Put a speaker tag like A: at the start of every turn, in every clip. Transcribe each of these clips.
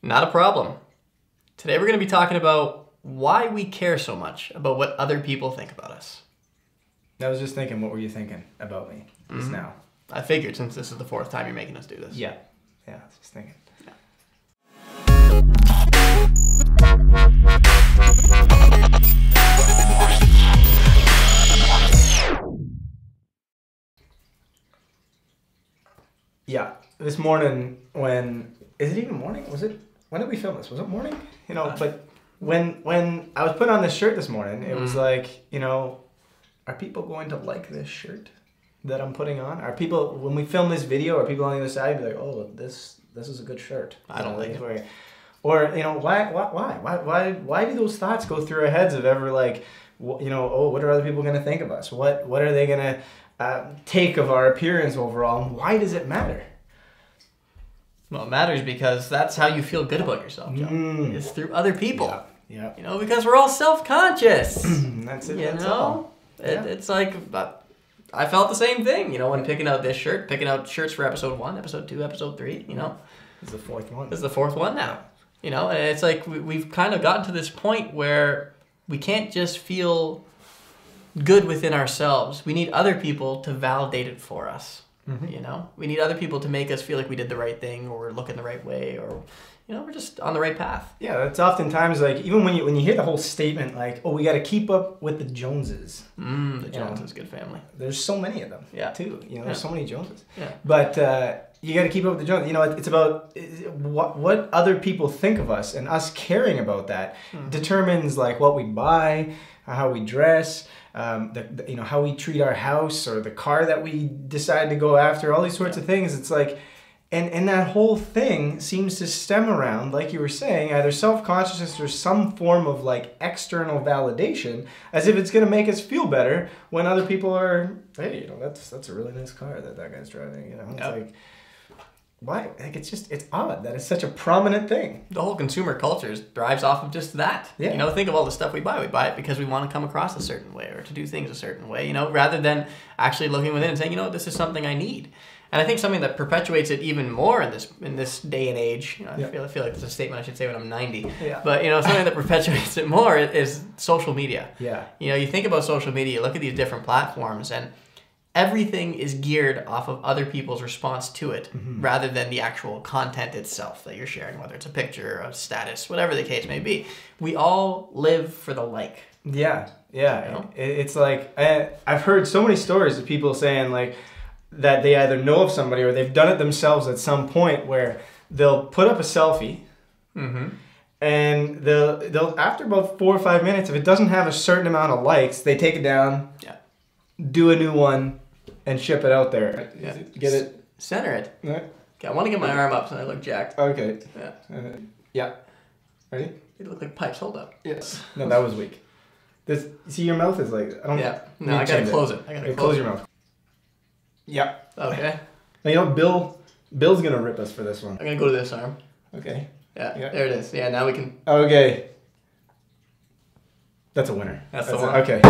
A: Not a problem. Today we're going to be talking about why we care so much about what other people think about us.
B: I was just thinking, what were you thinking about me just now?
A: I figured since this is the fourth time you're making us do this.
B: Yeah, I was just thinking. Yeah, this morning is it even morning? When did we film this? Was it morning? But when I was putting on this shirt this morning, it was like, are people going to like this shirt that I'm putting on? Are people, when we film this video, are people on the other side be like, oh, this is a good shirt?
A: I don't like it.
B: Or, why do those thoughts go through our heads of ever like, what are other people going to think of us? What are they going to take of our appearance overall? And why does it matter?
A: Well, it matters because that's how you feel good about yourself, Joe. It's through other people.
B: Yeah.
A: Because we're all self-conscious.
B: That's it. That's all.
A: It's like, I felt the same thing, when picking out this shirt, picking out shirts for episode 1, episode 2, episode 3,
B: It's the fourth one.
A: This is the fourth one now. And it's like we've kind of gotten to this point where we can't just feel good within ourselves. We need other people to validate it for us. We need other people to make us feel like we did the right thing, or we're looking the right way, or we're just on the right path.
B: Yeah, that's oftentimes like, even when you hear the whole statement like, oh, we got to keep up with the Joneses.
A: The Joneses, good family.
B: There's so many of them. Too. There's so many Joneses.
A: Yeah.
B: But you got to keep up with the Joneses. It's about what other people think of us, and us caring about that determines like what we buy, how we dress, how we treat our house, or the car that we decide to go after, all these sorts of things. It's like, and that whole thing seems to stem around, like you were saying, either self-consciousness or some form of like external validation, as if it's going to make us feel better when other people are, hey, that's a really nice car that guy's driving. It's like, why? Like, it's odd that it's such a prominent thing.
A: The whole consumer culture thrives off of just that.
B: Yeah.
A: Think of all the stuff we buy. We buy it because we want to come across a certain way, or to do things a certain way, rather than actually looking within and saying, this is something I need. And I think something that perpetuates it even more in this day and age, I feel like it's a statement I should say when I'm 90.
B: Yeah.
A: But something that perpetuates it more is social media.
B: Yeah.
A: You think about social media, you look at these different platforms, and everything is geared off of other people's response to it, rather than the actual content itself that you're sharing, whether it's a picture, a status, whatever the case may be. We all live for the like.
B: Yeah. It's like, I've heard so many stories of people saying like that they either know of somebody or they've done it themselves at some point, where they'll put up a selfie and they'll after about 4 or 5 minutes, if it doesn't have a certain amount of likes, they take it down, do a new one, and ship it out there. Get it?
A: Center it.
B: Right.
A: Okay, I want to get my arm up so I look jacked.
B: Okay.
A: Yeah.
B: Ready?
A: They look like pipes. Hold up.
B: Yes. No, that was weak. See, your mouth is like, I don't.
A: Yeah. No, I gotta close it. I gotta
B: close your mouth. Yeah.
A: Okay.
B: Now, Bill's gonna rip us for this one.
A: I'm gonna go to this arm.
B: Okay.
A: Yeah. There it is. Yeah. Now we can.
B: Okay. That's a winner.
A: That's the one.
B: Okay.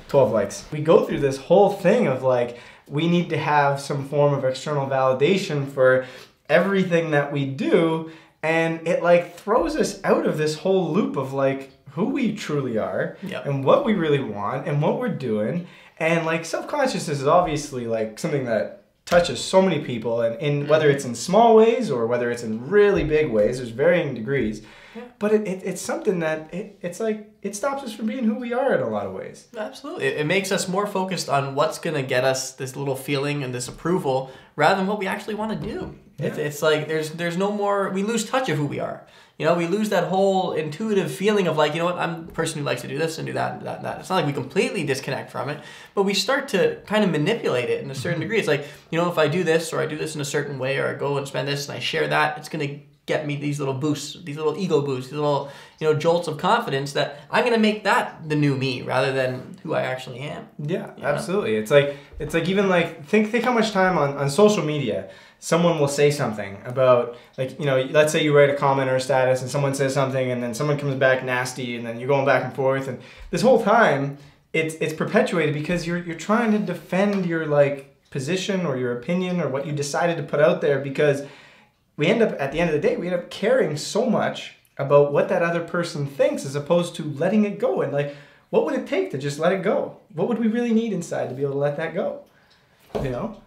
B: 12 likes. We go through this whole thing of like, we need to have some form of external validation for everything that we do, and it like throws us out of this whole loop of like who we truly are and what we really want and what we're doing. And like, self-consciousness is obviously like something that touches so many people, and in whether it's in small ways or whether it's in really big ways, there's varying degrees. But it's something that it's like, it stops us from being who we are in a lot of ways.
A: Absolutely. It makes us more focused on what's going to get us this little feeling and this approval, rather than what we actually want to do. Yeah. It's like there's no more, we lose touch of who we are. We lose that whole intuitive feeling of like, I'm the person who likes to do this and do that and that and that. It's not like we completely disconnect from it, but we start to kind of manipulate it in a certain degree. It's like, if I do this, or I do this in a certain way, or I go and spend this and I share that, it's going to get me these little boosts, these little ego boosts, these little, jolts of confidence that I'm going to make that the new me rather than who I actually am.
B: Yeah, absolutely. It's like even like, think how much time on social media someone will say something about, like, let's say you write a comment or a status and someone says something and then someone comes back nasty and then you're going back and forth, and this whole time it's perpetuated because you're trying to defend your like position or your opinion or what you decided to put out there, because we end up, at the end of the day, we end up caring so much about what that other person thinks as opposed to letting it go. And like, what would it take to just let it go? What would we really need inside to be able to let that go? You know?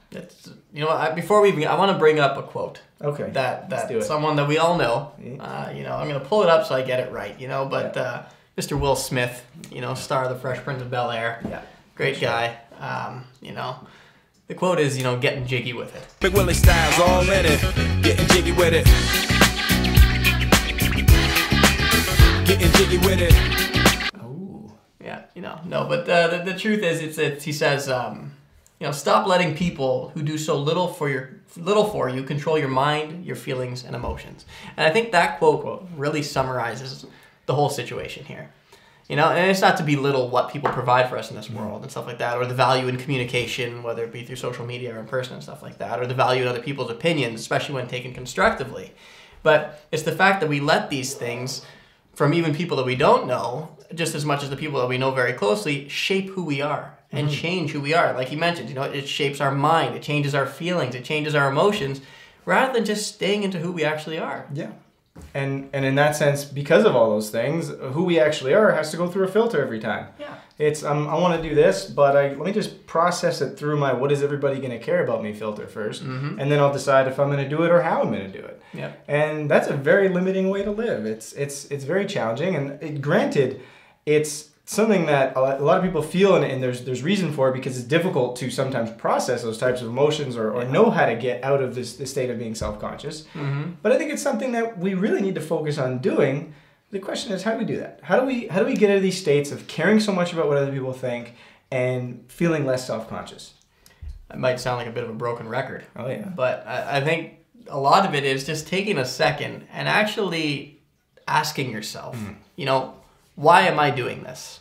A: Before I want to bring up a quote.
B: Okay.
A: That someone that we all know. I'm going to pull it up so I get it right. But Mr. Will Smith, star of the Fresh Prince of Bel-Air.
B: Yeah.
A: Great guy. The quote is, getting jiggy with it.
C: Big Willie Styles all in it, getting jiggy with it. Getting jiggy with it.
B: Oh.
A: Yeah, but the truth is, he says, stop letting people who do so little for you control your mind, your feelings, and emotions. And I think that quote really summarizes the whole situation here. And it's not to belittle what people provide for us in this world and stuff like that, or the value in communication, whether it be through social media or in person and stuff like that, or the value in other people's opinions, especially when taken constructively. But it's the fact that we let these things from even people that we don't know, just as much as the people that we know very closely, shape who we are and change who we are. Like you mentioned, it shapes our mind, it changes our feelings, it changes our emotions, rather than just staying into who we actually are.
B: Yeah. And in that sense, because of all those things, who we actually are has to go through a filter every time.
A: Yeah.
B: It's, I want to do this, but let me just process it through my what is everybody going to care about me filter first. And then I'll decide if I'm going to do it or how I'm going to do it.
A: Yeah.
B: And that's a very limiting way to live. It's very challenging. And granted, it's something that a lot of people feel, and there's reason for it, because it's difficult to sometimes process those types of emotions or know how to get out of this state of being self-conscious. But I think it's something that we really need to focus on doing. The question is, how do we do that? How do we get out of these states of caring so much about what other people think and feeling less self-conscious?
A: That might sound like a bit of a broken record.
B: Oh, yeah.
A: But I think a lot of it is just taking a second and actually asking yourself, why am I doing this?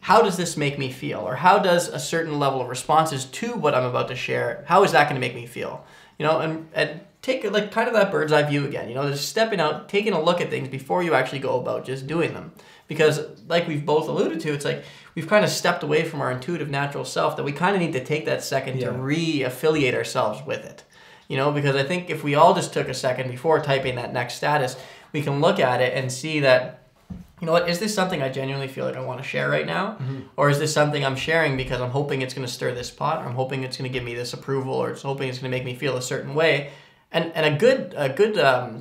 A: How does this make me feel? Or how does a certain level of responses to what I'm about to share, how is that going to make me feel? And take kind of that bird's eye view again, just stepping out, taking a look at things before you actually go about just doing them. Because like we've both alluded to, it's like we've kind of stepped away from our intuitive natural self, that we kind of need to take that second to re-affiliate ourselves with it. Because I think if we all just took a second before typing that next status, we can look at it and see that, is this something I genuinely feel like I want to share right now? Or is this something I'm sharing because I'm hoping it's going to stir this pot, or I'm hoping it's going to give me this approval, or it's hoping it's going to make me feel a certain way? And a good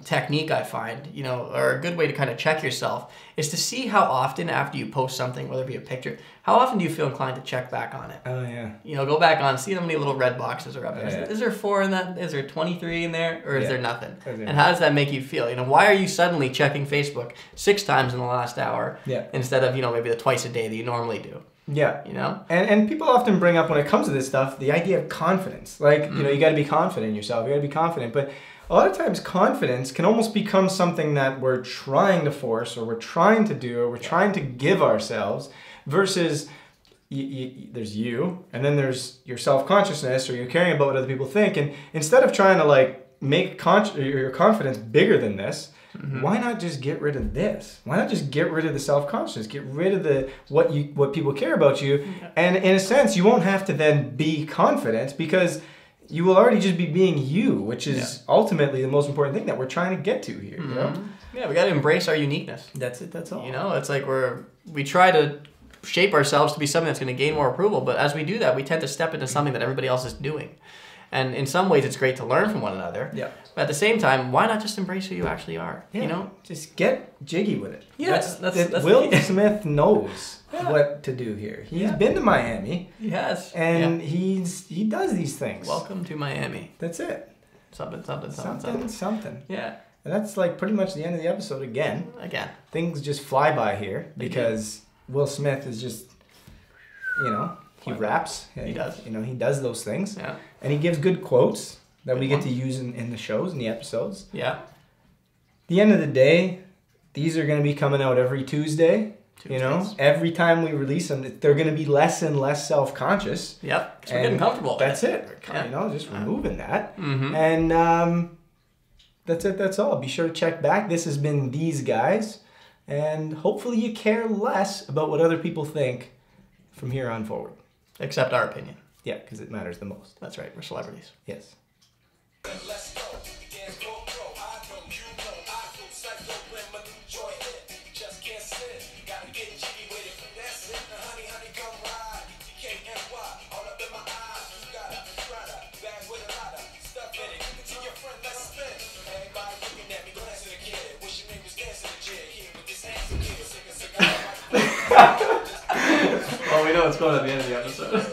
A: technique I find, or a good way to kind of check yourself, is to see how often after you post something, whether it be a picture, how often do you feel inclined to check back on it?
B: Oh, yeah.
A: Go back on, see how many little red boxes are up there.
B: Yeah.
A: Is there 4 in that? Is there 23 in there? Or is there nothing?
B: Okay.
A: And how does that make you feel? Why are you suddenly checking Facebook 6 times in the last hour instead of, maybe the twice a day that you normally do?
B: Yeah.
A: And
B: people often bring up, when it comes to this stuff, the idea of confidence. Like, you got to be confident in yourself. You got to be confident. But a lot of times confidence can almost become something that we're trying to force, or we're trying to do, or we're trying to give ourselves, versus there's you, and then there's your self-consciousness, or you're caring about what other people think. And instead of trying to make your confidence bigger than this, why not just get rid of this? Why not just get rid of the self-conscious? Get rid of what people care about you. And in a sense, you won't have to then be confident, because you will already just be being you, which is ultimately the most important thing that we're trying to get to here.
A: Yeah, we got to embrace our uniqueness.
B: That's it. That's all.
A: It's like we try to shape ourselves to be something that's going to gain more approval, but as we do that, we tend to step into something that everybody else is doing. And in some ways, it's great to learn from one another.
B: Yeah.
A: But at the same time, why not just embrace who you actually are?
B: Yeah. Just get jiggy with it.
A: Yeah. That's
B: Will Smith knows what to do here. He's been to Miami.
A: He has.
B: And he does these things.
A: Welcome to Miami.
B: That's it.
A: Something.
B: Yeah. And that's pretty much the end of the episode again. Things just fly by here because Will Smith is just, he raps.
A: He does.
B: He does those things.
A: Yeah.
B: And he gives good quotes that we get to use in the shows, in the episodes.
A: Yeah.
B: At the end of the day, these are going to be coming out every Tuesday. Every time we release them, they're going to be less and less self-conscious.
A: Yep. Because we're getting comfortable.
B: That's it. Just removing that. And that's it. That's all. Be sure to check back. This has been These Guys. And hopefully you care less about what other people think from here on forward.
A: Except our opinion.
B: Yeah, because it matters the most.
A: That's right. We're celebrities.
B: Yes.
C: Let's go.
A: what's going on at the end of the episode.